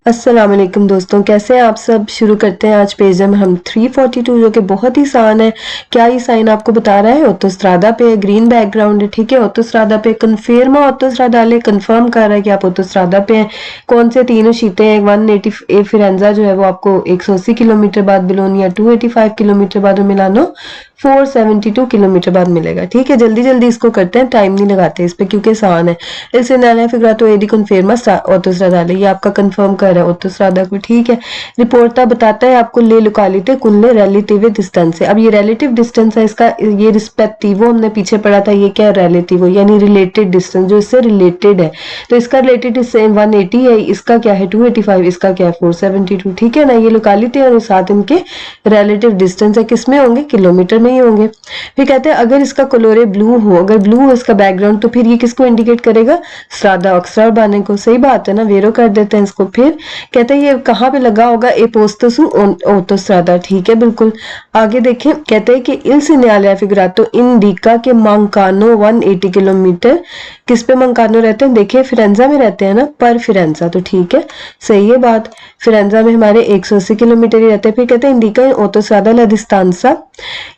अस्सलाम वालेकुम दोस्तों, कैसे हैं आप सब। शुरू करते हैं आज पेज नंबर हम 342 जो कि बहुत ही आसान है। क्या ये साइन आपको बता रहा है ऑटोस्ट्रादा पे ग्रीन बैकग्राउंड है, ठीक है। ऑटोस्ट्रादा पे कन्फर्मा ऑटोस्ट्रादा ले कंफर्म कर रहा है कि आप ऑटोस्ट्रादा पे हैं। कौन से तीनों शीटें हैं, 180 फिरेंजा जो है वो आपको 180 किलोमीटर बाद, बिलोनिया 285 किलोमीटर बाद और मिलानो 472 किलोमीटर बाद मिलेगा, ठीक है। जल्दी जल्दी इसको करते हैं, टाइम नहीं लगाते इस पे क्योंकि आसान है। इसे नाना फिगरातो एडी कन्फर्मा ऑटोस्ट्रादा ले, ये आपका कंफर्म कर रहा है ऑटोस्ट्रादा को, ठीक है। रिपोर्टा बताता है आपको ले लोकालिटी कुल्ले रिलेटिव डिस्टेंस है। अब ये रिलेटिव डिस्टेंस है इसका, ये रिस्पेक्टिवो हमने पीछे पढ़ा था, ये क्या है रिलेटिव यानी रिलेटेड डिस्टेंस जो इससे रिलेटेड है। तो इसका रिलेटेड डिस्टेंस 180 है, इसका क्या है 285, इसका क्या है 472, ठीक है ना। ये लोकालिटी और साथ इनके रिलेटिव डिस्टेंस है, किसमें होंगे, किलोमीटर में ही होंगे। फिर कहते हैं अगर इसका कलर ब्लू हो, अगर ब्लू हो इसका बैकग्राउंड, तो फिर ये किसको इंडिकेट करेगा, स्ट्रादा ऑक्सट्राबाने को। सही बात है ना, वेरो कर देते हैं इसको। फिर कहते हैं ये कहाँ पे लगा होगा, ए पोस्तसु ऑटोस्ट्रादा, ठीक है बिल्कुल। आगे देखें, कहते हैं कि इल सिग्नाले फिगरातो इंडिका के मांकानो 180 किलोमीटर, किस पे मंकानो रहते हैं, देखिए फिरेंजा में रहते हैं ना, पर फिरेंजा, तो ठीक है सही है बात। फिरेंजा में हमारे 180 किलोमीटर ही रहते हैं। फिर कहते हैं इंडिका इन ऑटोस्ट्रादा ला डिस्टेंसा,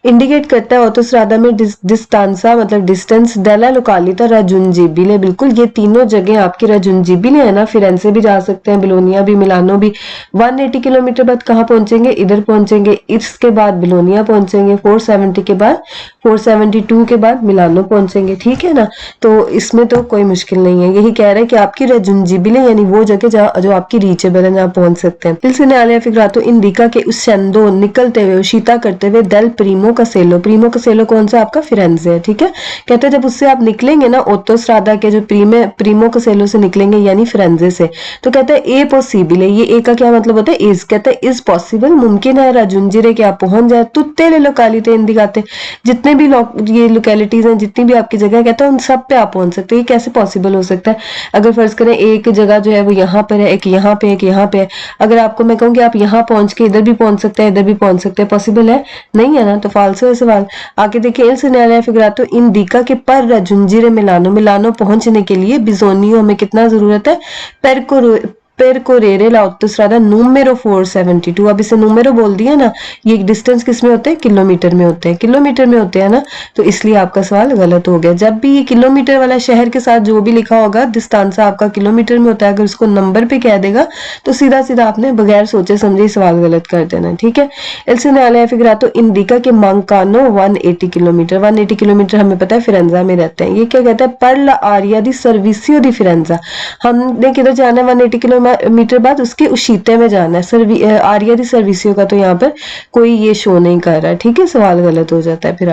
इंडिकेट करता है ऑटोस्ट्रादा में डिस्टेंसा मतलब डिस्टेंस डेला लोकालिटा राजुंजीबिले, बिल्कुल ये तीनों जगह आपकी राजुंजीबिले है ना। फिरेंसे भी जा सकते हैं, बिलोनिया भी, मिलानो भी। 180 किलोमीटर बाद कहाँ पहुंचेंगे, इधर पहुंचेंगे, इसके बाद बिलोनिया पहुंचेंगे, 470 के बाद 472 के बाद मिलानो पहुंचेंगे, ठीक है ना। तो इसमें तो कोई मुश्किल नहीं है, यही कह रहे हैं कि आपकी राजुंजीबिले यानी वो जगह जहाँ जो आपकी रीचेबल है, जहाँ पहुंच सकते हैं। इसने आलिया फिगरातो इंडिका के उस सेंदो निकलते हुए शीता करते हुए डेल प्रीमो कसेलो, प्रीमो कसेलो कौन सा आपका फिरेंजे है, ठीक है। कहते हैं जब उससे आप निकलेंगे ना ऑटोस्ट्रादा के जो प्रीमो कसेलो से निकलेंगे यानी फिरेंजे से, तो कहते हैं ए पॉसिबल है, ये ए का क्या मतलब होता है, इज। कहते हैं इज पॉसिबल, मुमकिन है राजुंजिरे के आप पहुंच जाए। तुत्ते ले लोकालिटे इंडिकाते, जितने भी ये लोकेलिटीज हैं, जितनी भी आपकी जगह, कहते हैं उन सब पे आप पहुंच सकते हैं। ये कैसे पॉसिबल हो सकता है, अगर फर्ज करें एक जगह जो है वो यहाँ पर है, एक यहाँ पे, एक यहाँ पे है। अगर आपको मैं कहूँ कि आप यहाँ पहुंच के इधर भी पहुंच सकते हैं, इधर भी पहुंच सकते हैं, पॉसिबल है नहीं है ना, तो फाल्सो है सवाल। आगे देखिए इल सिग्नाले फिगरातो इंडिका के पर राजुंजिरे मिलानो पहुंचने के लिए बिजोनियो में कितना जरूरत है, पेरकोरेरे ला ऑटोस्ट्रादा नूमेरो 472। अब इसे नूमेरो बोल दिया ना, ये डिस्टेंस किस में होते हैं, किलोमीटर में होते हैं, किलोमीटर में होते हैं ना, तो इसलिए आपका सवाल गलत हो गया। जब भी ये किलोमीटर वाला शहर के साथ जो भी लिखा होगा डिस्टेंसा आपका किलोमीटर में होता है, अगर उसको नंबर पे कह देगा तो सीधा सीधा आपने बगैर सोचे समझे सवाल गलत कर देना, ठीक है। एल्सिनाले फिगरातो इंडिका के मांकानो 180 किलोमीटर, 180 किलोमीटर हमें पता है फिरेंजा में रहते हैं। ये क्या कहता है, पर ला आरिया दी सर्विसियो दी फिरेंजा, हमने किधर जाना है 180 किलोमीटर बाद, उसके उशीते में जाना है। आरिया दी सर्विसियो का तो यहाँ पर कोई ये शो नहीं कर रहा है, ठीक है, सवाल गलत हो जाता है। फिर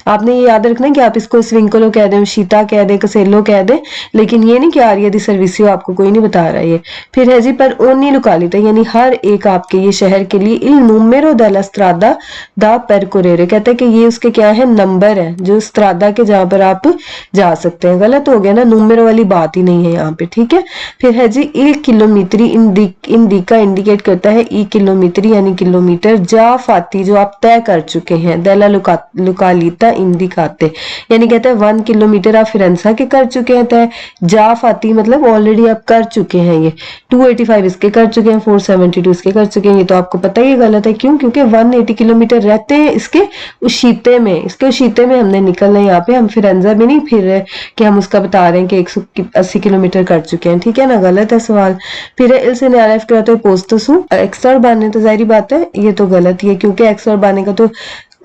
आपने ये याद रखना है कि आप इसको स्विंकलो कह दें, शीता कह दें, कसेलो कह दें, लेकिन ये नहीं कि आरिया दी सर्विसियो आपको कोई नहीं बता रहा है ये। फिर है जी पर ओनी लोकालिटा यानी हर एक आपके ये शहर के लिए इल नूमेरो दला स्ट्रादा दा पेरकोरेरे, कहते हैं कि ये उसके क्या है, नंबर है जो स्ट्रादा के जहां पर आप जा सकते हैं। गलत हो गया ना, नूमेरो वाली बात ही नहीं है यहाँ पे, ठीक है। फिर है जी इल किलोमीटरी इंडिका इंडिकेट करता है ई किलोमीटरी यानी किलोमीटर, जा फाती जो आप तय कर चुके हैं, देला लोकालिता इंडिकाते यानी कहते हैं 1 किलोमीटर आप फिरेंसा के कर चुके हैं तय, जा फाती मतलब ऑलरेडी आप कर चुके हैं, ये 285 इसके कर चुके हैं, 472 इसके कर चुके हैं। ये तो आपको पता ही गलत है, क्यों, क्योंकि 180 किलोमीटर रहते हैं इसके उशीते में, इसके उशीते में हमने निकलना है यहाँ पे, हम फिरेंजा भी नहीं फिर रहे कि हम उसका बता रहे हैं कि 180 किलोमीटर कर चुके हैं, ठीक है ना, गलत है सवाल। फिर इल से न्यायालय कहते हैं पोस्तसु एक्स्ट्रा बाने, तो जाहिर बात है ये तो गलत ही है क्योंकि एक्स्ट्रा बाने का तो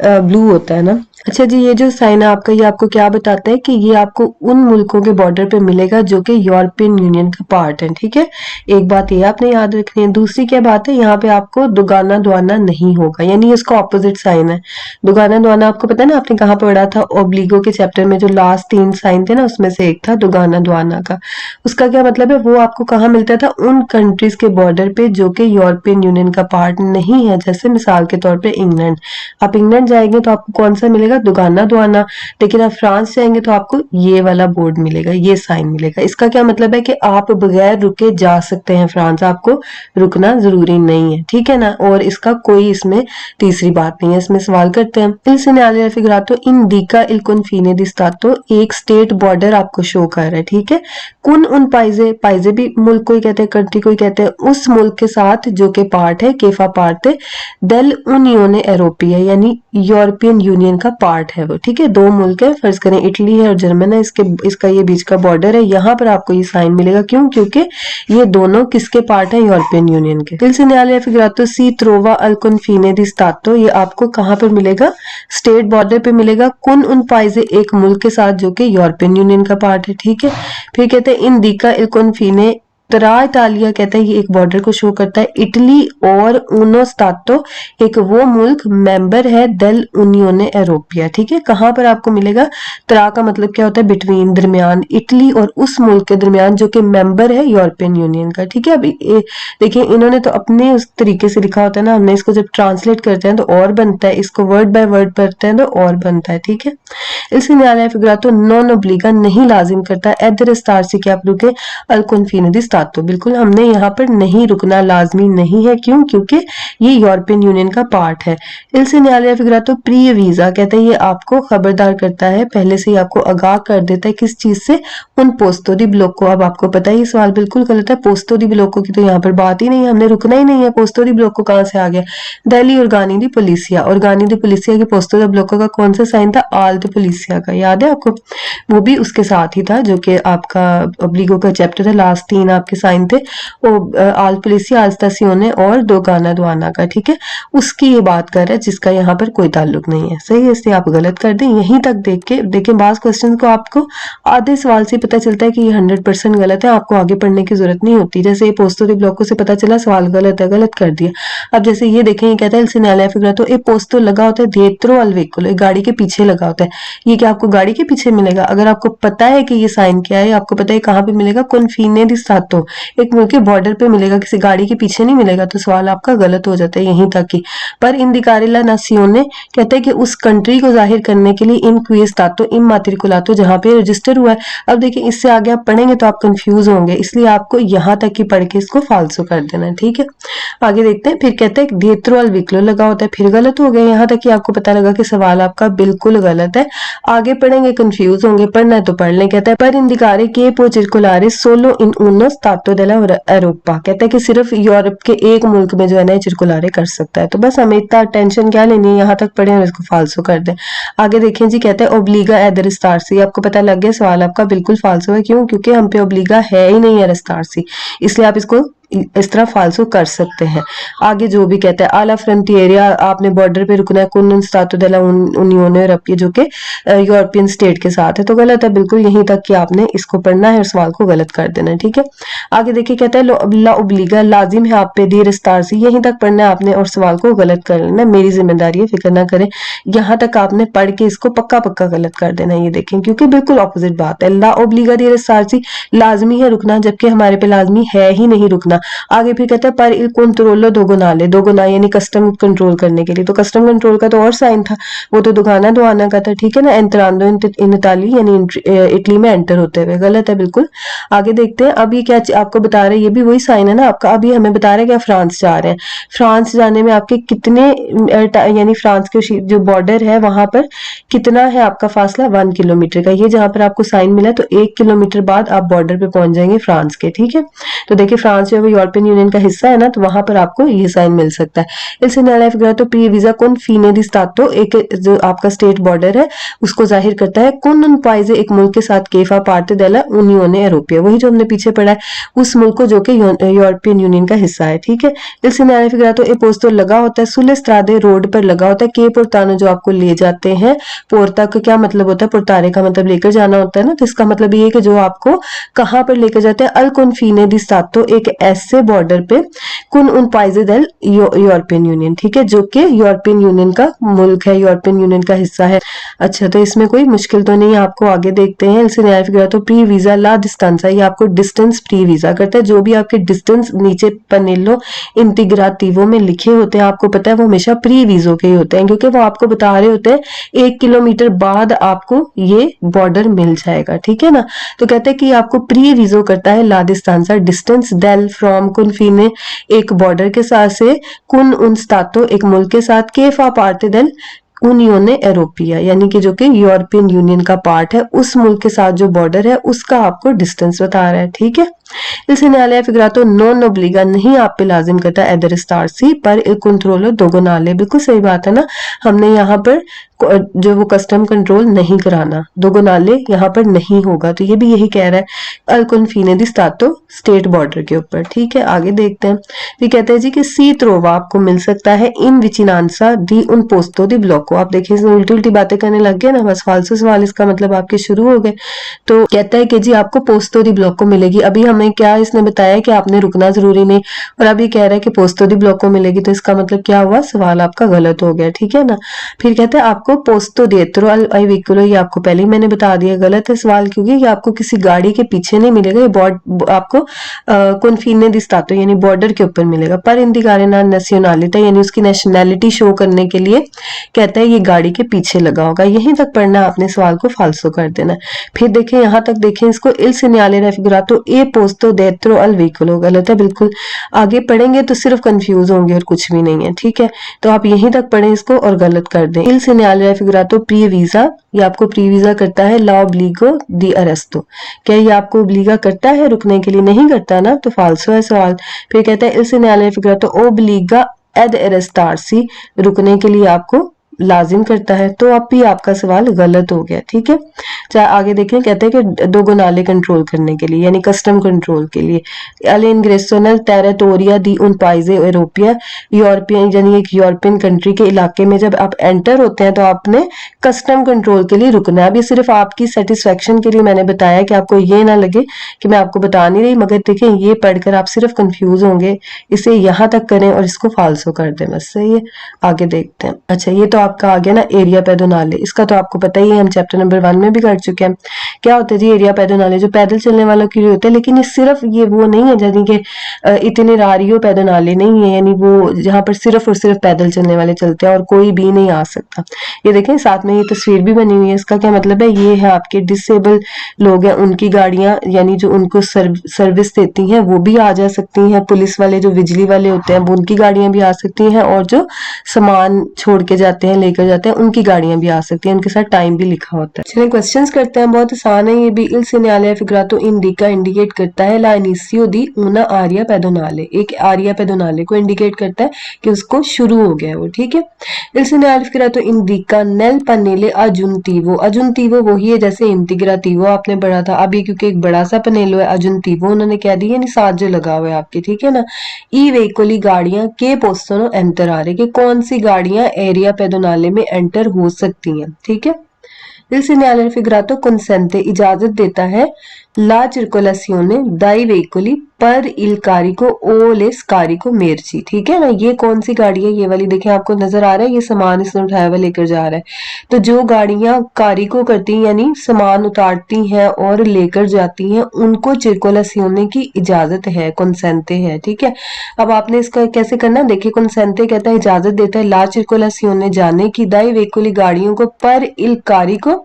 ब्लू होता है ना। अच्छा जी, ये जो साइन है आपका, ये आपको क्या बताता है कि ये आपको उन मुल्कों के बॉर्डर पे मिलेगा जो कि यूरोपियन यूनियन का पार्ट है, ठीक है। एक बात ये आपने याद रखनी है। दूसरी क्या बात है, यहाँ पे आपको दुगाना दुआना नहीं होगा, यानी इसका ऑपोजिट साइन है। दुगाना दुआना आपको पता है ना, आपने कहाँ पढ़ा था, ओब्लिगो के चैप्टर में जो लास्ट 3 साइन थे ना, उसमें से एक था दुगाना दुआना का। उसका क्या मतलब है, वो आपको कहाँ मिलता था, उन कंट्रीज के बॉर्डर पे जो कि यूरोपियन यूनियन का पार्ट नहीं है। जैसे मिसाल के तौर पर इंग्लैंड, आप इंग्लैंड जाएंगे तो आपको कौन सा मिलेगा, मिलेगा? दुगाना दुआना। लेकिन आप फ्रांस जाएंगे तो आपको ये वाला बोर्ड मिलेगा, ये साइन मिलेगा। इसका क्या मतलब है कि आप बगैर रुके जा सकते हैं फ्रांस, आपको रुकना जरूरी नहीं है, ठीक है ना। और इसका कोई इसमें तीसरी बात नहीं है। इसमें सवाल करते हैं, il segnale raffigurato indica il confine di stato, एक स्टेट बॉर्डर आपको शो कर रहा है, ठीक है। कुन उन पाइजे, पाइजे भी मुल्क को ही कहते हैं, कंट्री को ही कहते हैं, उस मुल्क के साथ जो कि पार्ट है, केफा पार्ट है डेल यूनियन यूरोपिया, यानी यूरोपियन यूनियन का पार्ट है वो, ठीक है। दो मुल्क है, फर्ज करें इटली है और जर्मन है, इसका ये बीच का बॉर्डर है, यहाँ पर आपको ये साइन मिलेगा। क्यों? क्योंकि ये दोनों किसके पार्ट है? यूरोपियन यूनियन के। il segnale raffigurato si trova al confine di stato, ये आपको कहाँ पर मिलेगा? स्टेट बॉर्डर पे मिलेगा। कुन उन पाइजे, एक मुल्क के साथ जो कि यूरोपियन यूनियन का पार्ट है, ठीक है। फिर कहते हैं इंडिका il confine त्रा इटालिया, कहता है ये एक बॉर्डर को शो करता है। इटली और उनो स्टातो, एक वो मुल्क मेंबर है डेल यूनियन यूरोपिया, ठीक है। कहाँ पर आपको मिलेगा? त्रा का मतलब क्या होता है? बिटवीन, दरमियान, इटली और उस मुल्क के दरमियान जो कि मेंबर है यूरोपियन यूनियन का, ठीक है। अब देखिए इन्होंने तो अपने उस तरीके से लिखा होता है ना, हमने इसको जब ट्रांसलेट करते हैं तो और बनता है, इसको वर्ड बाय वर्ड पढ़ते हैं तो और बनता है, ठीक है। इसलिए न्यायालय फिगरातो नॉन ओब्लिगा, नहीं लाजिम करता एदर स्टार से कि आप रुके अल कॉन्फिन दी स्टार, तो बिल्कुल हमने यहाँ पर नहीं रुकना लाजमी नहीं है। क्यों? क्योंकि ये यूरोपियन यूनियन का पार्ट है। इनसे न्यायालय फिगरातो प्री वीजा, कहते हैं ये आपको खबरदार करता है, पहले से ही आपको आगाह कर देता है किस चीज से? उन पोस्तो दी ब्लॉको। अब आपको पता है ये सवाल बिल्कुल गलत है, पोस्तो दी ब्लॉको की तो यहाँ पर बात ही नहीं है, हमने रुकना ही नहीं है। पोस्तो दी ब्लॉको कहाँ से आ गया? दिल्ली ऑर्गानी दी पुलिसिया, ऑर्गानी दी पुलिसिया की पोस्तो दी ब्लॉको का कौन सा साइन था? आल दी पुलिसिया का, याद है आपको? वो भी उसके साथ ही था जो कि आपका ओब्लिगो का चैप्टर है, लास्ट 3 आपके साइन थे वो आल पुलिसिया, आल स्तासियोने और दोगाना दुआना का, ठीक है। उसकी ये बात कर रहा है जिसका यहाँ पर कोई ताल्लुक नहीं है, सही है। इसलिए आप गलत कर दें। यहीं तक देख के देखें, बाज क्वेश्चन को आपको आधे सवाल से पता चलता है कि ये 100% गलत है, आपको आगे पढ़ने की जरूरत नहीं होती। जैसे ये पोस्तो दी ब्लॉको से पता चला सवाल गलत है, गलत कर दिया। अब जैसे ये देखें, ये कहता है सिनाला फिगर, तो ये पोस्तो लगा होता है दिएत्रो अल वेहिकलो, गाड़ी के पीछे लगा होता है। ये क्या आपको गाड़ी के पीछे मिलेगा? अगर आपको पता है कि ये साइन क्या है, आपको पता है कहाँ पे मिलेगा? कॉन्फिने दी स्टातो, एक मुल्क के बॉर्डर पे मिलेगा, किसी गाड़ी के पीछे नहीं मिलेगा, तो सवाल आपका गलत हो जाता है यहीं तक ही। पर इंडिकारे ला नासियोने, कहते हैं कि उस कंट्री को जाहिर करने के लिए इन क्वी स्टातो इन मात्रिकुलातो, जहाँ पे रजिस्टर हुआ है। अब देखिए इससे आगे आप पढ़ेंगे तो आप कंफ्यूज होंगे, इसलिए आपको यहाँ तक ही पढ़ के इसको फालसो कर देना है, ठीक है। आगे देखते हैं, फिर कहते हैं दिएत्रो अल वेहिकलो लगा होता है, फिर गलत हो गया। यहाँ तक ही आपको पता लगा कि सवाल आपका बिल्कुल गलत है। आगे पढ़ेंगे कंफ्यूज होंगे, पढ़ना है तो पढ़ लें। कहता है पर इंडिकारे के पो circolare solo in uno stato della Europa, कहता है कि सिर्फ यूरोप के एक मुल्क में जो है ना चिरकुलारे कर सकता है। तो बस हमें इतना टेंशन क्या लेनी है, यहाँ तक पढ़े और इसको फालसो कर दें। आगे देखें जी, कहते हैं ओब्लिगा एदर स्टार सी, आपको पता लग गया सवाल आपका बिल्कुल फालसो है। क्यों? क्योंकि हम पे ओब्लिगा है ही नहीं है स्टार सी, इसलिए आप इसको इस तरह फालसो कर सकते हैं। आगे जो भी कहता है आला फ्रंटियरिया, आपने बॉर्डर पे रुकना है, कुन स्टातो डेला यूनियन यूरोपिया, जो कि यूरोपियन स्टेट के साथ है, तो गलत है बिल्कुल। यहीं तक कि आपने इसको पढ़ना है और सवाल को गलत कर देना है, ठीक है। आगे देखिए, कहता है ला ओब्लिगा, लाजिम है आप पे दी रस्तार सी, यहीं तक पढ़ना है आपने और सवाल को गलत कर लेना, मेरी जिम्मेदारी है, फिक्र ना करें। यहाँ तक आपने पढ़ के इसको पक्का पक्का गलत कर देना, ये देखें, क्योंकि बिल्कुल ऑपोजिट बात है। ला ओब्लिगा दी रस्तार सी, लाजमी है रुकना, जबकि हमारे पे लाजमी है ही नहीं रुकना। आगे फिर कहता है पर il controllo doganale, दोगुना यानी कस्टम कंट्रोल करने के लिए, तो कस्टम कंट्रोल का तो और साइन था, वो तो दुगाना दुआना का था, ठीक है ना। एंट्रांडो इन इटाली, यानी इटली में एंटर होते हुए, गलत है बिल्कुल। आगे देखते हैं, अब ये क्या आपको बता रहे हैं, ये भी वही साइन है ना आपका। अभी हमें बता रहे हैं कि आप फ्रांस जा रहे हैं, फ्रांस जाने में आपके कितने यानी फ्रांस के जो बॉर्डर है वहां पर कितना है आपका फासला? 1 किलोमीटर का। ये जहां पर आपको साइन मिला तो 1 किलोमीटर बाद आप बॉर्डर पे पहुंच जाएंगे फ्रांस के, ठीक है। तो देखिए फ्रांस जो है यूरोपियन यूनियन का हिस्सा है ना, तो वहां पर आपको ये साइन मिल सकता है। इससे न्यायालय फिगर तो प्री वीजा कौन फीने दी स्टातो, एक जो आपका स्टेट बॉर्डर है उसको जाहिर करता है। कौन उन पाइजे, एक मुल्क के साथ केफा पार्टे डेला यूनियन यूरोपिया, वही जो हमने पीछे पढ़ा है, उस मुल्क को जो कि यूरोपियन यूनियन का हिस्सा है, ठीक है। इससे न्यायालय फिगर तो ए पोस्तो लगा होता है, सुले स्त्रादे रोड पर लगा होता है, के पोर्तानो जो आपको ले जाते हैं, पोर्ता का क्या मतलब होता है? पोर्तारे का मतलब लेकर जाना होता है ना, तो इसका मतलब ये है कि जो आपको कहाँ पर लेकर जाते हैं। अल कॉन्फिने दी स्टातो, एक से बॉर्डर पे कुन उन पाइजे del यूरोपियन यूनियन, ठीक है, जो कि यूरोपियन यूनियन का मुल्क है, यूरोपियन यूनियन का हिस्सा है। अच्छा, तो इसमें कोई मुश्किल तो नहीं है, आपको आगे देखते हैं। तो प्री वीजा ला डिस्टेंस, ये आपको डिस्टेंस प्री वीजा करता है। जो भी आपके डिस्टेंस नीचे पनेलो इंटीग्राटिवो में लिखे होते हैं, आपको पता है वो हमेशा प्री वीजो के ही होते हैं, क्योंकि वो आपको बता रहे होते हैं 1 किलोमीटर बाद आपको ये बॉर्डर मिल जाएगा, ठीक है ना। तो कहते हैं कि आपको प्री वीजो करता है ला डिस्टेंसा डिस्टेंस डेल फ्रॉम कुनफिने, एक बॉर्डर के साथ से, कुन उन स्टातो, एक मुल्क के साथ, के फा पार्टे देल यूनियन एरोपिया, यानी कि जो कि यूरोपियन यूनियन का पार्ट है, उस मुल्क के साथ जो बॉर्डर है उसका आपको डिस्टेंस बता रहा है, ठीक है। Il segnale figurato non obbliga, नहीं आप पे लाजिम करता एदर स्टार सी पर il controllo dogonale, बिल्कुल सही बात है ना। हमने यहाँ पर जो वो कस्टम कंट्रोल नहीं कराना, दोगोनाले यहाँ पर नहीं होगा, तो ये भी यही कह रहा है अल कॉन्फिने दी स्टातो, स्टेट बॉर्डर के ऊपर, ठीक है। आगे देखते हैं, फिर कहते हैं जी कि सी त्रोवा आपको मिल सकता है इन विचिनांसा दी उन पोस्तो दी ब्लॉको। आप देखिए इसमें उल्टी उल्टी बातें करने लग गए ना, बस फालतू सवाल इसका मतलब आपके शुरू हो गए। तो कहता है कि जी आपको पोस्तो दी ब्लॉको मिलेगी। अभी हमें क्या इसने बताया कि आपने रुकना जरूरी नहीं, और अभी कह रहा है कि पोस्तो दी ब्लॉको मिलेगी, तो इसका मतलब क्या हुआ, सवाल आपका गलत हो गया, ठीक है ना। फिर कहते हैं आपको पोस्तो dietro al veicolo, ये आपको पहले ही मैंने बता दिया गलत है सवाल, क्योंकि ये आपको किसी गाड़ी के पीछे नहीं मिलेगा, ये आपको कॉन्फिने दी स्टातो यानी बॉर्डर के ऊपर मिलेगा। पर इंडिकारे ना नेशनलिटी, यानी उसकी नेशनैलिटी शो करने के लिए कहता है ये गाड़ी के पीछे लगा होगा। यहीं तक पढ़ना, आपने सवाल को फाल्सो कर देना। फिर देखें यहाँ तक देखें इसको, इल सेgnale raffigurato e posto dietro al veicolo, गलत है बिल्कुल। आगे पढ़ेंगे तो सिर्फ कंफ्यूज होंगे और कुछ भी नहीं है, ठीक है। तो आप यहीं तक पढ़ें इसको और गलत कर दें। इल सेgnale raffigurato प्री वीजा, ये आपको प्री वीजा करता है ला ओब्लिगो दी अरेस्टो, क्या ये आपको ओब्लिगा करता है रुकने के लिए, नहीं करता ना, तो फाल्सो है सवाल। फिर कहता है इल सेgnale raffigurato ओब्लिगा एड अरेस्टारसी, रुकने के लिए आपको लाजिम करता है, तो अब भी आपका सवाल गलत हो गया, ठीक है। चाहे आगे देखें, कहते हैं कि दोगोनाले कंट्रोल करने के लिए यानी कस्टम कंट्रोल के लिए, अल इंग्रेसो नल टेरिटोरिया दी उन पाइजे यूरोपिया, यूरोपियन यानी एक यूरोपियन कंट्री के इलाके में जब आप एंटर होते हैं तो आपने कस्टम कंट्रोल के लिए रुकना है। अभी सिर्फ आपकी सेटिस्फेक्शन के लिए मैंने बताया कि आपको ये ना लगे कि मैं आपको बता नहीं रही, मगर देखें ये पढ़कर आप सिर्फ कंफ्यूज होंगे। इसे यहाँ तक करें और इसको फाल्सो कर दें, बस सही है। आगे देखते हैं। अच्छा, ये तो आपका आ गया ना एरिया पेडोनाले, इसका तो आपको पता ही है, हम चैप्टर नंबर 1 में भी कर चुके हैं। क्या होता है जी एरिया पेडोनाले, जो पैदल चलने वालों के लिए होता है, लेकिन ये सिर्फ ये वो नहीं है यानी कि इटिनेरारियो पेडोनाले नहीं है, यानी वो जहाँ पर सिर्फ और सिर्फ पैदल चलने वाले चलते हैं और कोई भी नहीं आ सकता। ये देखें साथ में ये तस्वीर भी बनी हुई है, इसका क्या मतलब है, ये है आपके डिसेबल लोग हैं, उनकी गाड़ियां यानी जो उनको सर्विस देती हैं वो भी आ जा सकती हैं, पुलिस वाले जो बिजली वाले होते हैं वो उनकी गाड़ियां भी आ सकती हैं, और जो सामान छोड़ के जाते हैं लेकर जाते हैं उनकी गाड़ियां भी आ सकती हैं, उनके साथ टाइम भी लिखा होता है। चलिए क्वेश्चंस करते हैं, बहुत आसान है ये भी। इल सेgnale figurato indica, इंडिकेट करता है ला इनिशियो दी una aria pedonale, एक आरिया पेडोनाले को इंडिकेट करता है कि उसको शुरू हो गया है वो, ठीक है। इल segnale figurato indica nel pannello aggiuntivo, aggiuntivo वही है जैसे इंटीग्राटिवो आपने पढ़ा था, अभी क्योंकि एक बड़ा सा पनेलो है, aggiuntivo उन्होंने कह दिया यानी साथ जो लगा हुआ है आपके, ठीक है ना। ई वेहिकली गाड़ियां के पोस्टनो एंटर आ रहे, कि कौन सी गाड़ियां एरिया पेडोनाले में एंटर हो सकती हैं, ठीक है। इल segnale figurato consente, इजाजत देता है ला circolazione dai veicoli पर il carico o le scarico merci, ठीक है ना। ये कौन सी गाड़ी है, ये वाली देखें आपको नजर आ रहा है, ये सामान इसने उठाया हुआ लेकर जा रहा है। तो जो गाड़ियां कारिको करती हैं यानी सामान उतारती हैं और लेकर जाती हैं उनको circolazione की इजाजत है, consente है, ठीक है। अब आपने इसका कैसे करना, देखिए consente कहता है इजाजत देता है ला circolazione जाने की, dai veicoli गाड़ियों को, पर il carico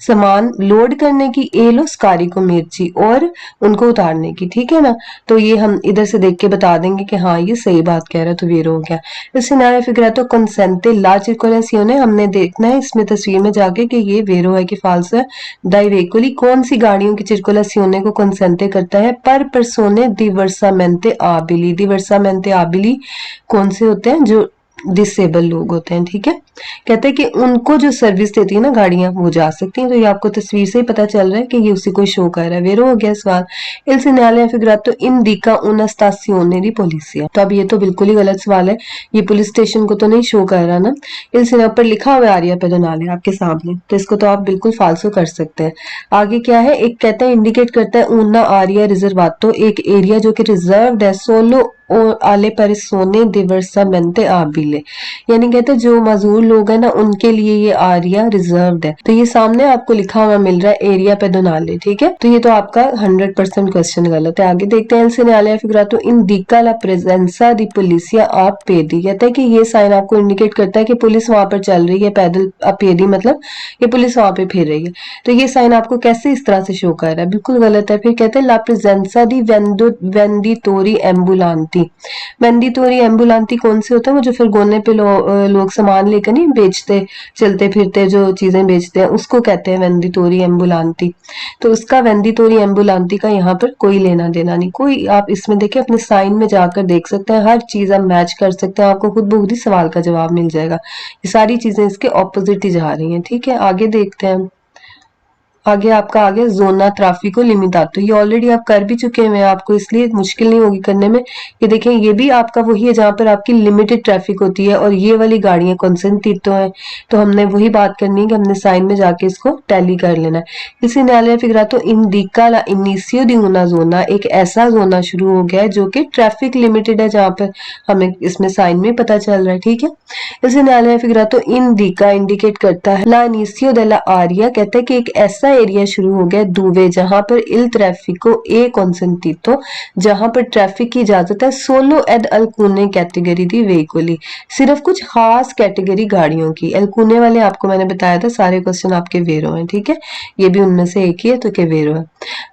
सामान लोड करने की, ए लो scarico merci और उनको उतारने की, ठीक है ना। तो ये हम इधर से देख के बता देंगे कि हाँ ये सही बात कह रहा है, तो वेरो हो गया। इससे नया figurato consente la circolazione, हमने देखना है इसमें तस्वीर में जाके कि ये वेरो है कि फाल्स है। dai veicoli कौन सी गाड़ियों की circolazione को consente करता है, पर persone diversamente abili, diversamente abili कौन से होते हैं, जो डिसेबल लोग होते हैं, ठीक है। कहते हैं कि उनको जो सर्विस देती है ना गाड़ियां, वो जा सकती हैं। तो ये आपको तस्वीर से ही पता चल रहा है कि ये उसी को शो कर रहा है। वेरो हो गया सवाल, इल segnale affigurato indica una stazione di polizia। तो अब ये तो बिल्कुल ही गलत सवाल है, ये पुलिस स्टेशन को तो नहीं शो कर रहा ना। इल segnale पर लिखा हुआ है आरिया पेडोनाले आपके सामने, तो इसको तो आप बिल्कुल फालसो कर सकते हैं। आगे क्या है, एक कहता है इंडिकेट करता है ऊना आरिया रिजर्वातो, एक एरिया जो कि रिजर्व्ड है सोलो और आले persone diversamente abili, यानी कहते हैं जो मजदूर लोग हैं ना उनके लिए ये आरिया रिजर्व्ड है। तो ये सामने आपको लिखा हुआ मिल रहा है एरिया पेडोनाले, ठीक है। तो ये तो आपका 100% क्वेश्चन गलत है। आगे देखते हैं, segnale affigurato indica la presenza di polizia a piedi, कहता है कि ये साइन आपको इंडिकेट करता है कि पुलिस वहां पर चल रही है पैदल, a piedi मतलब ये पुलिस वहां पे फिर रही है। तो ये साइन आपको कैसे इस तरह से शो कर रहा है, बिल्कुल गलत है। फिर कहते हैं la presenza di venditori ambulanti, वेंडिटोरी एम्बुलांती कौन से होते हैं, वो जो फिर गोने पे लोग सामान लेकर नहीं बेचते, चलते फिरते जो चीजें बेचते हैं, उसको कहते हैं वेंडिटोरी एम्बुलांती। तो उसका वेंडिटोरी एम्बुलांती का यहाँ पर कोई लेना देना नहीं, कोई। आप इसमें देखिए अपने साइन में जाकर देख सकते हैं, हर चीज आप मैच कर सकते हैं, आपको खुद ब खुद ही सवाल का जवाब मिल जाएगा। ये सारी चीजें इसके ऑपोजिट ही जा रही हैं, ठीक है। आगे देखते हैं, आगे आपका आ गया जोना ट्राफिको लिमिटातो, ये ऑलरेडी आप कर भी चुके हैं, आपको इसलिए मुश्किल नहीं होगी करने में। ये देखें, ये भी आपका वही है जहां पर आपकी लिमिटेड ट्रैफिक होती है और ये वाली गाड़ियां कंसंट्रेटो है। तो हमने वही बात करनी है कि हमने साइन में जाके इसको टैली कर लेना है। इसी न्यायालय फिगरा तो इंडिका ला इनिशियो दी उना जोना, एक ऐसा जोना शुरू हो गया है जो कि ट्रैफिक लिमिटेड है, जहां पर हमें इसमें साइन में पता चल रहा है, ठीक है। इसी न्यायालय फिगरा तो इंडिका इंडिकेट करता है ला इनिशियो दे ला आरिया, कहता है कि एक ऐसा एरिया शुरू हो गया दुवे जहां पर इल ट्रैफिको ए कॉन्सेंट्रेटो, जहां पर ट्रैफिक की इजाजत है सोलो एड अल्कुने कैटेगरी दी वेहिकली, सिर्फ कुछ खास कैटेगरी गाड़ियों की। अल्कुने वाले आपको मैंने बताया था, सारे क्वेश्चन आपके वेरो हैं, ठीक है। ये भी उनमें से एक ही है, तो के वेरो है।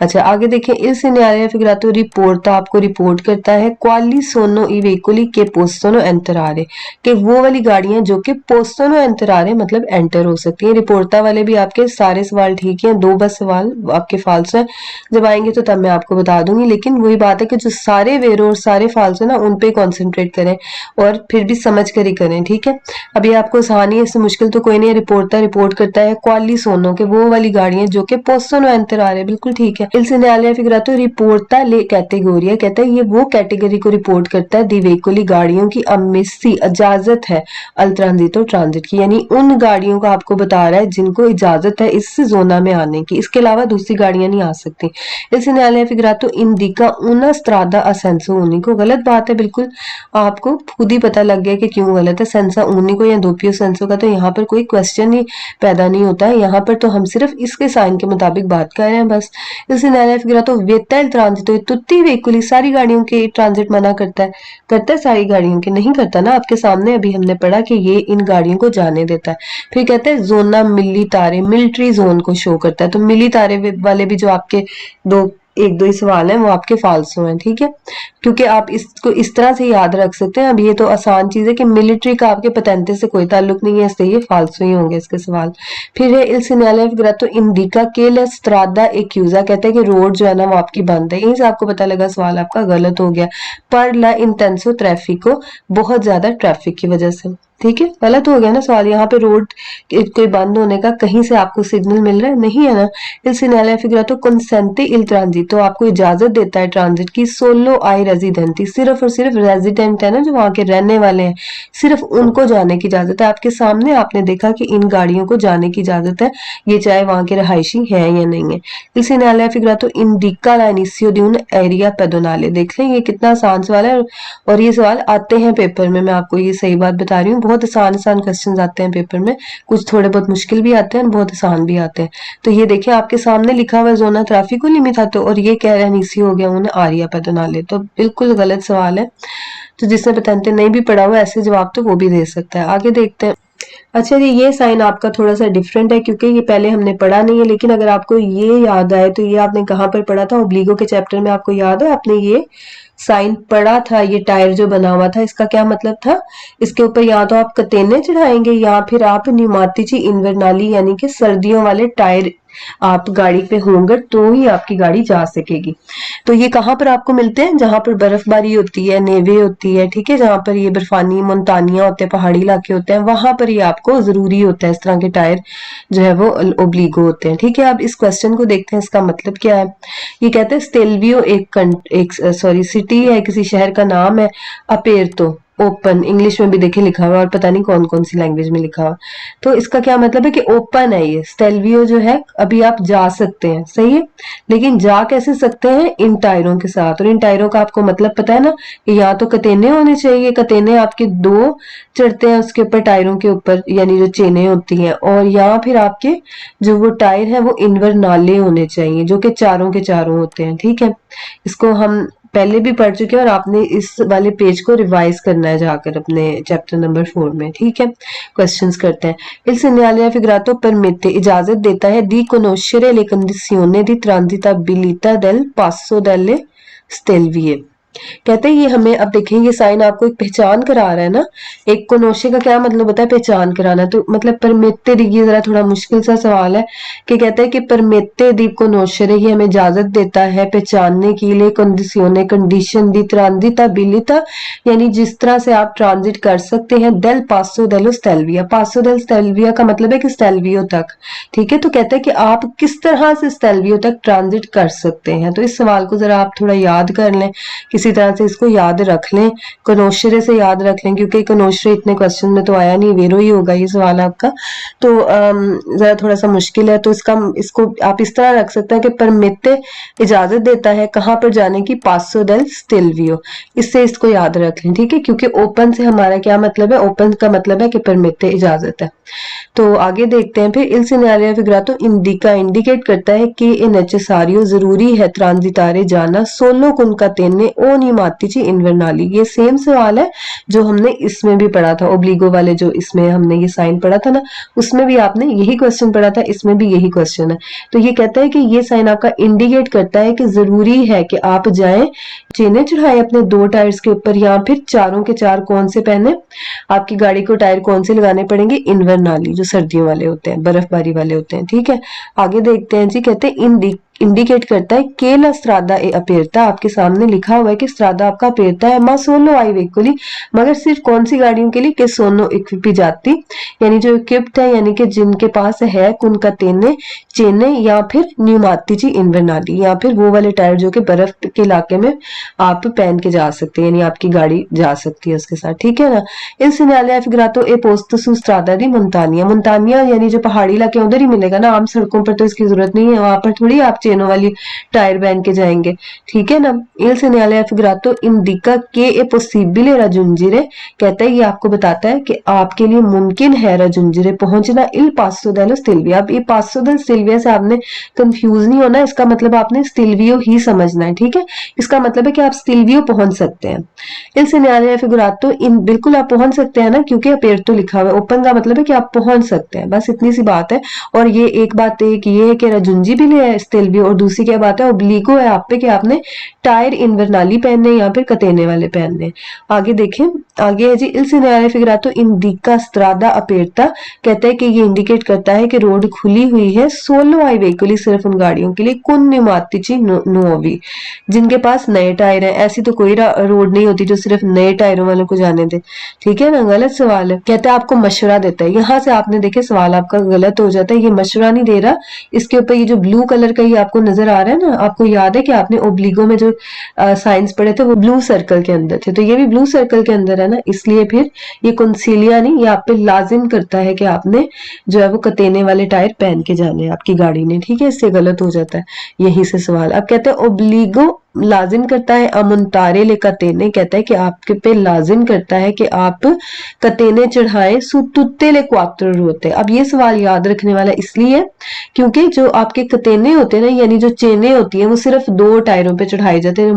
अच्छा आगे देखें, इस न्यायालय फिगरातो रिपोर्ट आपको रिपोर्ट करता है क्वाली सोनो ई वेहिकली के पोस्टोनो एंटरारे, कि वो वाली गाड़ियां जो कि पोस्टोनो एंटरारे मतलब एंटर हो सकती हैं। रिपोर्टा वाले भी आपके सारे सवाल ठीक है, दो बस सवाल आपके फाल्सो है, जब आएंगे तो तब मैं आपको बता दूंगी। लेकिन वही बात है कि जो सारे वेरो और सारे फाल्सो ना उन पे कॉन्सेंट्रेट करें और फिर भी समझ कर ही करें, ठीक है। अब ये आपको आसान ही है, इससे मुश्किल तो कोई नहीं है। रिपोर्ट करता है क्वाली सोनो के वो वाली गाड़ियां जो कि पोस्टोनो एंटर आ रहे हैं, बिल्कुल ठीक है। इल segnale affigurato रिपोर्टा ले कैटेगोरिया, कहता है ये वो कैटेगरी को रिपोर्ट करता है दी वेहिकली गाड़ियों की अम्मिसी इजाजत है अल ट्रांजिटो ट्रांजिट की, यानी उन गाड़ियों का आपको बता रहा है जिनको इजाजत है इस जोना में आने की, इसके अलावा दूसरी गाड़ियां नहीं आ सकती। इस segnale affigurato indica una strada a senso unico, गलत बात है बिल्कुल, आपको खुद ही पता लग गया कि क्यों गलत है। सेंसा unico या दोपियो सेंसो का तो यहाँ पर कोई क्वेश्चन ही पैदा नहीं होता है, यहाँ पर तो हम सिर्फ इसके साइन के मुताबिक बात कर रहे हैं बस। इस segnale affigurato vieta il transito tutti i veicoli, सारी गाड़ियों के ट्रांजिट मना करता है सारी गाड़ियों के नहीं करता ना, आपके सामने अभी हमने पढ़ा कि ये इन गाड़ियों को जाने देता है। फिर कहते हैं जोना मिलिटारे, मिलिट्री जोन को शो करता है। तो मिलिटारे वाले भी जो आपके एक दो ही सवाल हैं वो आपके फाल्सो हैं, ठीक है, क्योंकि आप इसको इस तरह से याद रख सकते हैं। अब ये तो आसान चीज है कि मिलिट्री का आपके पतेंते से कोई ताल्लुक नहीं है, इसलिए ये फाल्सो ही होंगे इसके सवाल। फिर है इल segnale affigurato indica che la strada è chiusa, कहते हैं कि रोड जो है ना वो आपकी बंद है। यहीं से आपको पता लगा सवाल आपका गलत हो गया, पर ला इंटेंसो ट्रैफिको, बहुत ज्यादा ट्रैफिक की वजह से, ठीक है। गलत हो गया ना सवाल, यहाँ पे रोड कोई बंद होने का कहीं से आपको सिग्नल मिल रहा है नहीं है ना। इल segnale affigurato consente il transito, आपको इजाजत देता है ट्रांजिट की सोलो आई रेजिडेंटी, सिर्फ और सिर्फ रेजिडेंट है ना जो वहां के रहने वाले हैं, सिर्फ उनको जाने की इजाजत है। आपके सामने आपने देखा कि इन गाड़ियों को जाने की इजाजत है, ये चाहे वहां के रहायशी है या नहीं है। इल segnale affigurato indica l'inizio di un area pedonale, देख लें ये कितना आसान सवाल है, और ये सवाल आते हैं पेपर में, मैं आपको ये सही बात बता रही हूँ, बहुत आसान क्वेश्चन आते हैं पेपर में, कुछ थोड़े बहुत मुश्किल भी आते हैं, बहुत आसान भी आते हैं। तो ये देखिए आपके सामने लिखा हुआ जोना ट्रैफिको लिमिटातो, और ये कह रहे हैं नीसी हो गया उन्हें आरिया पेडोनाले, तो बिल्कुल गलत सवाल है। तो जिसने पतेंते नहीं भी पढ़ा हुआ ऐसे जवाब तो वो भी दे सकता है। आगे देखते हैं। अच्छा जी, ये साइन आपका थोड़ा सा डिफरेंट है क्योंकि ये पहले हमने पढ़ा नहीं है, लेकिन अगर आपको ये याद आए तो ये आपने कहाँ पर पढ़ा था, ओब्लिगो के चैप्टर में आपको याद है आपने ये साइन पढ़ा था। ये टायर जो बना हुआ था इसका क्या मतलब था, इसके ऊपर या तो आप कतेने चढ़ाएंगे या फिर आप न्यूमाटिची इन्वर्नाली यानी कि सर्दियों वाले टायर आप गाड़ी पे होंगे तो ही आपकी गाड़ी जा सकेगी। तो ये कहाँ पर आपको मिलते हैं, जहां पर बर्फबारी होती है, नेवे होती है, ठीक है, जहां पर ये बर्फानी मोन्तानिया होते हैं, पहाड़ी इलाके होते हैं, वहां पर ये आपको जरूरी होता है इस तरह के टायर जो है वो ओब्लिगो होते हैं। ठीक है, अब इस क्वेश्चन को देखते हैं, इसका मतलब क्या है। ये कहते हैं स्टेल्वियो एक सॉरी सिटी है, किसी शहर का नाम है। अपेर्तो ओपन, इंग्लिश में भी देखे लिखा हुआ और पता नहीं कौन कौन सी लैंग्वेज में लिखा हुआ। तो इसका क्या मतलब है कि ओपन है ये स्टेल्वियो जो है, अभी आप जा सकते हैं, सही है। लेकिन जा कैसे सकते हैं, इन टायरों के साथ। और इन टायरों का आपको मतलब पता है ना कि यहाँ तो कतेने होने चाहिए, कतेने आपके दो चढ़ते हैं उसके ऊपर, टायरों के ऊपर, यानी जो चेनें होती हैं। और यहाँ फिर आपके जो वो टायर है वो इनवरनाले होने चाहिए, जो कि चारों के चारों होते हैं। ठीक है, इसको हम पहले भी पढ़ चुके हैं और आपने इस वाले पेज को रिवाइज करना है जाकर अपने चैप्टर नंबर 4 में। ठीक है, क्वेश्चंस करते हैं। Il segnale raffigurato permette, इजाजत देता है, di conoscere le condizioni di transitabilità del passo delle stelvie। कहते हैं ये हमें, अब देखें ये साइन आपको एक पहचान करा रहा है ना। एक कोनोशे का क्या मतलब होता है, पहचान कराना। तो मतलब परमेते दी, ये जरा थोड़ा मुश्किल सा सवाल है कि कहते हैं कि परमेते दी कोनोशरे, ये हमें इजाजत देता है पहचानने के लिए, कंडीशियोने कंडीशन दी ट्रांजिटाबिलिटा, यानी जिस तरह से आप ट्रांजिट कर सकते हैं, डेल पासो डेलो स्टेल्विया। पासो डेल स्टेल्विया का मतलब है कि स्टेल्वियो तक। ठीक है, तो कहते हैं कि आप किस तरह से स्टेल्वियो तक ट्रांजिट कर सकते हैं। तो इस सवाल को जरा आप थोड़ा याद कर लें, किसी तरह से इसको याद रख लें, कनोशरे से याद रख लें, क्योंकि कनोशरे इतने क्वेश्चन में तो आया नहीं, वेरो ही होगा ये सवाल आपका। तो जरा थोड़ा सा मुश्किल है, तो इसको आप इस तरह रख सकते हैं कि परमेते इजाजत देता है कहाँ पर जाने की, पासो डेल स्टेल्वियो। इससे इसको याद रख लें, ठीक है, क्योंकि ओपन से हमारा क्या मतलब है, ओपन का मतलब है कि परमेते इजाजत है। तो आगे देखते हैं फिर। इल सिनेरियो फिगरातो इंडिका, इंडिकेट करता है कि ए नेसेसारियो, जरूरी है, ट्रांजिटारे जाना, सोलो कुनकातेने ओ निमातिची इन्वर्नाली। ये सेम सवाल है जो हमने इसमें भी पढ़ा था, ओब्लिगो वाले जो इसमें हमने ये साइन पढ़ा था ना, उसमें भी आपने यही क्वेश्चन पढ़ा था, इसमें भी यही क्वेश्चन है। तो ये कहता है कि ये साइन आपका इंडिकेट करता है कि जरूरी है कि आप जाएं, चेने चढ़ाए अपने दो टायर्स के ऊपर, या फिर चारों के चार कौन से पहने, आपकी गाड़ी को टायर कौन से लगाने पड़ेंगे, इन्वर्नाली, जो सर्दियों वाले होते हैं, बर्फबारी वाले होते हैं। ठीक है, आगे देखते हैं जी। कहते हैं इंडिकेट करता है के ला स्ट्रादा ए अपेरता, आपके सामने लिखा हुआ है कि स्ट्रादा आपका अपेरता है, मा सोलो आई वेहिकली, मगर सिर्फ कौन सी गाड़ियों के लिए, के सोनो इक्विपी जाती, यानी जो इक्विप्ड है, यानी कि जिनके पास है कुन तेने चेने, या फिर न्यूमातिची इन्वर्नाली, या फिर वो वाले टायर जो कि बर्फ के इलाके में आप पहन के जा सकते हैं, यानी आपकी गाड़ी जा सकती है उसके साथ। ठीक है ना। इन सिनालिया फिगरातो ए पोस्तो सु स्ट्रादा दी मोन्तानिया, मोन्तानिया यानी जो पहाड़ी इलाके उधर ही मिलेगा ना, आम सड़कों पर तो इसकी जरूरत नहीं है, वहां पर थोड़ी आप चेनों वाली टायर पहन के जाएंगे। ठीक है ना। इल सिनालिया फिगरातो इंडिका के ए पोसिबले राजुंजिरे, कहता है ये आपको बताता है कि आपके लिए मुमकिन है राजुंजिरे पहुंचना, इल पासो डेलो स्टिल्विया। अब ये पासो डेल स्टिल्विया से आपने कंफ्यूज नहीं होना, इसका मतलब आपने स्टिल्वियो ही समझना है। ठीक है, इसका मतलब है कि आप स्टिल्वियो पहुंच सकते हैं। इल सिनालिया फिगरातो इन, बिल्कुल आप पहुंच सकते हैं ना, क्योंकि अपेरतो लिखा हुआ है, ओपन का मतलब है कि आप पहुंच सकते हैं, बस इतनी सी बात है। और ये एक बात एक ये है कि रजुंजी भी ले है स्टेल्वियो, और दूसरी क्या बात है, ओब्लिगो है आप पे कि आपने टायर इन्वर्नाली पहनने या फिर कतेने वाले पहनने। आगे देखें, आगे है जी। इल सिनालिया फिगरातो इंडिका स्ट्रादा अपेरता, कहता है कि ये इंडिकेट करता है कि रोड खुली हुई है, सोलो आई वेहिकली, सिर्फ उन गाड़ियों के लिए, कुन निमातिची नोवी, जिनके पास नए टायर है। ऐसी तो कोई रोड नहीं होती जो सिर्फ नए टायरों वालों को जाने दे। ठीक है ना, गलत सवाल है। कहता है आपको मशवरा देता है, यहां से आपने देखे सवाल आपका गलत हो जाता है, ये मशवरा नहीं दे रहा। इसके ऊपर ये जो ब्लू कलर का ये आपको नजर आ रहा है ना, आपको याद है कि आपने ओब्लिगो में जो साइंस पढ़े थे वो ब्लू सर्कल के अंदर थे, तो ये भी ब्लू सर्कल के अंदर है ना, इसलिए फिर ये कंसीलिया नहीं, ये आप पे लाजिम करता है कि आपने जो है वो कतेने वाले टायर पहन के जाने आपकी गाड़ी ने। ठीक है, इससे गलत हो जाता है यहीं से सवाल। अब कहते हैं ओब्लिगो लाजिम करता है, अमुनतारे ले कतेने, कहता है कि आपके पे लाजिम करता है कि आप कतेने चढ़ाएं, सुतुत्ते ले क्वात्रो रोते। अब ये सवाल याद रखने वाला इसलिए क्योंकि जो आपके कतेने होते हैं ना, यानी जो चेने होती हैं, वो सिर्फ दो टायरों पे चढ़ाए जाते हैं,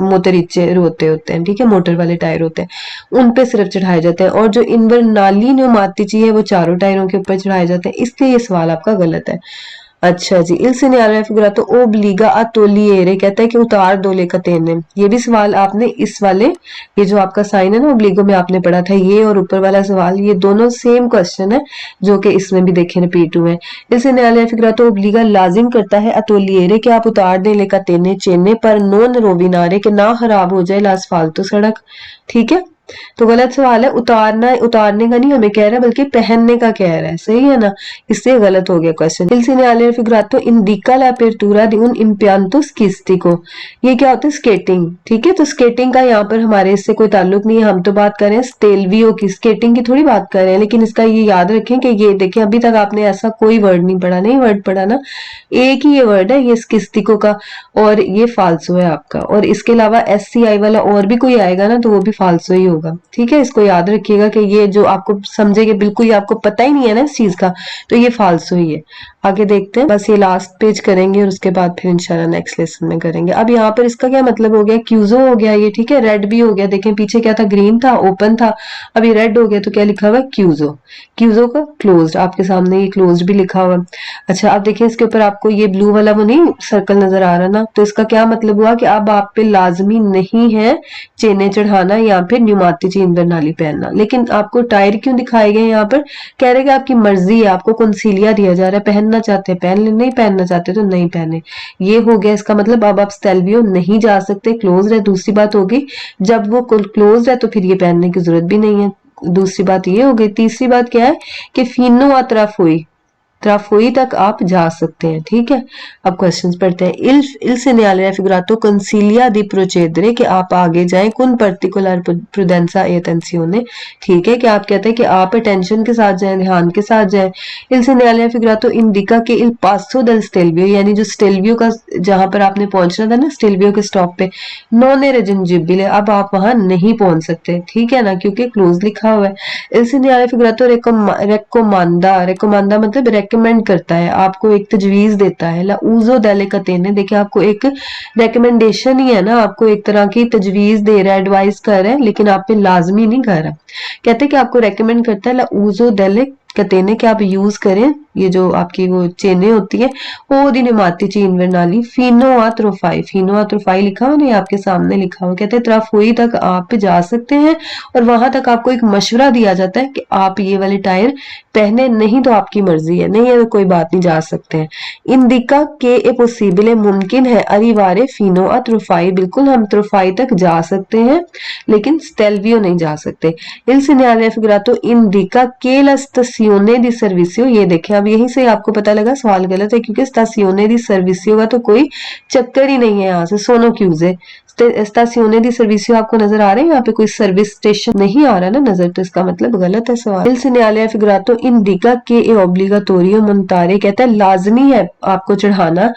मोटरिचे रोते होते हैं। ठीक है, मोटर वाले टायर होते हैं, उन पे सिर्फ चढ़ाए जाते हैं। और जो इन्वर्नाली न्यूमातिची है वो चारों टायरों के ऊपर चढ़ाए जाते हैं, इसलिए ये सवाल आपका गलत है। अच्छा जी, il segnale raffigurato obbliga a togliere, कहता है कि उतार दो ले catene। ये भी सवाल आपने इस वाले, ये जो आपका साइन है ना ओब्लिगो में आपने पढ़ा था, ये और ऊपर वाला सवाल, ये दोनों सेम क्वेश्चन है जो कि इसमें भी देखे रिपीट हुए हैं। il segnale raffigurato obbliga लाजिम करता है a togliere कि आप उतार दें ले catene चेने पर non rovinare कि ना खराब हो जाए l'asfalto सड़क। ठीक है, तो गलत सवाल है, उतारना, उतारने का नहीं हमें कह रहा है बल्कि पहनने का कह रहा है, सही है ना, इससे गलत हो गया question. il segnale raffigurato indica l'apertura di un impianto skistico, ये क्या होता है, स्केटिंग। ठीक है, तो स्केटिंग का यहाँ पर हमारे इससे कोई ताल्लुक नहीं है, हम तो बात कर रहे हैं स्टेलवियो की, स्केटिंग की थोड़ी बात कर रहे हैं। लेकिन इसका ये याद रखें कि ये देखें अभी तक आपने ऐसा कोई वर्ड नहीं पढ़ा, नहीं वर्ड पढ़ा ना, एक ही ये वर्ड है ये स्किस्टिको का, और ये फाल्सो है आपका, और इसके अलावा SCI वाला और भी कोई आएगा ना तो वो भी फाल्सो ही होगा। ठीक है, इसको याद रखिएगा कि ये जो आपको समझेंगे बिल्कुल, ये आपको पता ही नहीं है ना इस चीज का, तो ये फाल्सो ही है। आगे देखते हैं, बस ये लास्ट पेज करेंगे और उसके बाद फिर इंशाल्लाह नेक्स्ट लेसन में करेंगे। अब यहाँ पर इसका क्या मतलब हो गया, क्यूजो हो गया ये, ठीक है, रेड भी हो गया, देखें पीछे क्या था, ग्रीन था, ओपन था, अब ये रेड हो गया, तो क्या लिखा हुआ है, क्यूजो। क्यूजो का क्लोज्ड, आपके सामने ये क्लोज्ड भी लिखा हुआ है। अच्छा, अब देखिए इसके ऊपर आपको ये ब्लू वाला वो नहीं सर्कल नजर आ रहा ना, तो इसका क्या मतलब हुआ कि अब आप पे लाजमी नहीं है चेने चढ़ाना या फिर न्यूमाटिची इन्वर्नाली पहनना। लेकिन आपको टायर क्यों दिखाए गए यहाँ पर, कह रहे कि आपकी मर्जी है, आपको कंसीलिया दिया जा रहा है, पहनना चाहते हैं पहन ले, नहीं पहनना चाहते तो नहीं पहने। ये हो गया इसका मतलब, अब आप स्टेलवियो नहीं जा सकते, क्लोज है। दूसरी बात होगी, जब वो क्लोज है तो फिर ये पहनने की जरूरत भी नहीं है, दूसरी बात ये हो गई। तीसरी बात क्या है कि फीनो अतरफ हुई, ट्राफोई तक आप जा सकते हैं। ठीक है, अब क्वेश्चंस पढ़ते हैं। il segnale raffigurato consiglia di procedere कि आप आगे जाएं con particolare prudenza e attenzione। ठीक है, कि आप कहते हैं कि आप अटेंशन के साथ जाएं, ध्यान के साथ जाएं। il segnale raffigurato indica che il passo del stelvio, यानी जो स्टेलवियो का जहां पर आपने पहुंचना था ना, स्टेलवियो के स्टॉप पे, non è raggiungibile, अब आप वहां नहीं पहुंच सकते। ठीक है ना, क्योंकि क्लोज लिखा हुआ है। il segnale raffigurato recommanda मतलब रेकमेंड करता है, आपको एक तजवीज देता है। ला उजो डेले कतेने, देखिए आपको एक रेकमेंडेशन ही है ना, आपको एक तरह की तजवीज दे रहा है, एडवाइस कर रहा है, लेकिन आप पे लाजमी नहीं कर रहा। कहते हैं कि आपको रेकमेंड करता है ला उजो डेले कतेने, कि आप यूज करें ये जो आपकी वो चेनें होती है, ओ दी न्यूमाटिची इन्वर्नाली फीनो आत्रोफाई, फीनो आत्रोफाई लिखा हुआ नहीं आपके सामने लिखा हुआ, कहते हैं ट्राफोई तक आप जा सकते हैं, और वहां तक आपको एक मशवरा दिया जाता है कि आप ये वाले टायर पहने, नहीं तो आपकी मर्जी है, नहीं है तो कोई बात नहीं, जा सकते हैं। इंडिका के ए पॉसिबल, मुमकिन है, अरिवारे फीनो आ त्रोफाई, बिल्कुल हम त्रोफाई तक जा सकते हैं लेकिन स्टेलवियो नहीं जा सकते। il segnale raffigurato indica che la stazione di servizio, ये देखें अब यहीं से आपको पता लगा सवाल गलत है, क्योंकि stazione di servizio का तो कोई चक्कर ही नहीं है, यहाँ से सोनो क्यूजे स्टेशियोने दी सर्विसियो आपको नजर आ रहे हैं, यहाँ पे कोई सर्विस स्टेशन नहीं आ रहा ना नजर, तो इसका मतलब गलत है सवाल। il segnale raffigurato indica che è obbligatorio montare, कहता है लाजमी है आपको चढ़ाना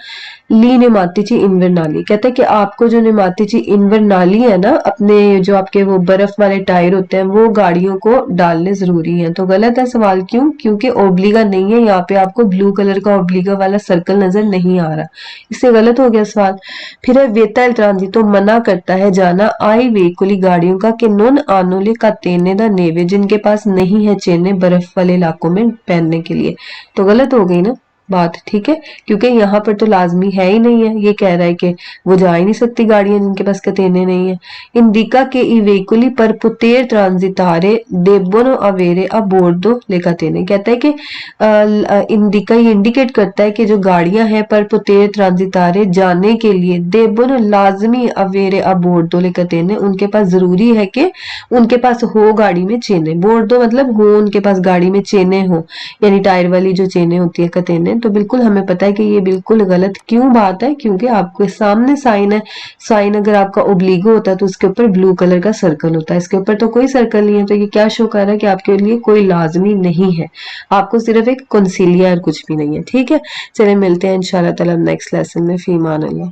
ली न्यूमाटिची इन्वर्नाली, कहते हैं कि आपको जो न्यूमाटिची इन्वर्नाली है ना, अपने जो आपके वो बर्फ वाले टायर होते हैं वो गाड़ियों को डालने जरूरी है। तो गलत है सवाल, क्यों, क्योंकि ओब्लिगा नहीं है, यहाँ पे आपको ब्लू कलर का ओब्लिगा वाला सर्कल नजर नहीं आ रहा, इससे गलत हो गया सवाल। फिर है वेता इल ट्रांजिटो, मना करता है जाना आई वेहिकुली गाड़ियों का कि नॉन आनोले का तेने दा नेवे, जिनके पास नहीं है चेने बर्फ वाले इलाकों में पहनने के लिए। तो गलत हो गई ना बात, ठीक है, क्योंकि यहाँ पर तो लाजमी है ही नहीं है, ये कह रहा है कि वो जा ही नहीं सकती गाड़ियां जिनके पास कतेने नहीं है। इंडिका के ई वेहिकुली पर पुतेर ट्रांजिटारे डेबोनो अवेरे अबोर्डो ले कतेने, कहता है कि इंडिका ये इंडिकेट करता है कि जो गाड़ियां हैं पर पुतेर ट्रांजिटारे जाने के लिए डेबोनो लाजमी अवेरे अबोर्डो ले कतेने, उनके पास जरूरी है कि उनके पास हो गाड़ी में चेने, बोर्डो मतलब हो उनके पास गाड़ी में चेने हो, यानी टायर वाली जो चेने होती है कतेने। तो बिल्कुल हमें पता है कि ये बिल्कुल गलत क्यों बात है, क्योंकि आपके सामने साइन है, साइन अगर आपका ओब्लिगो होता है तो उसके ऊपर ब्लू कलर का सर्कल होता है, इसके ऊपर तो कोई सर्कल नहीं है, तो ये क्या शो कर रहा है कि आपके लिए कोई लाजमी नहीं है, आपको सिर्फ एक कंसीलिया और कुछ भी नहीं है। ठीक है, चले मिलते हैं इंशाल्लाह ताला नेक्स्ट लेसन में। फी मान अल्लाह।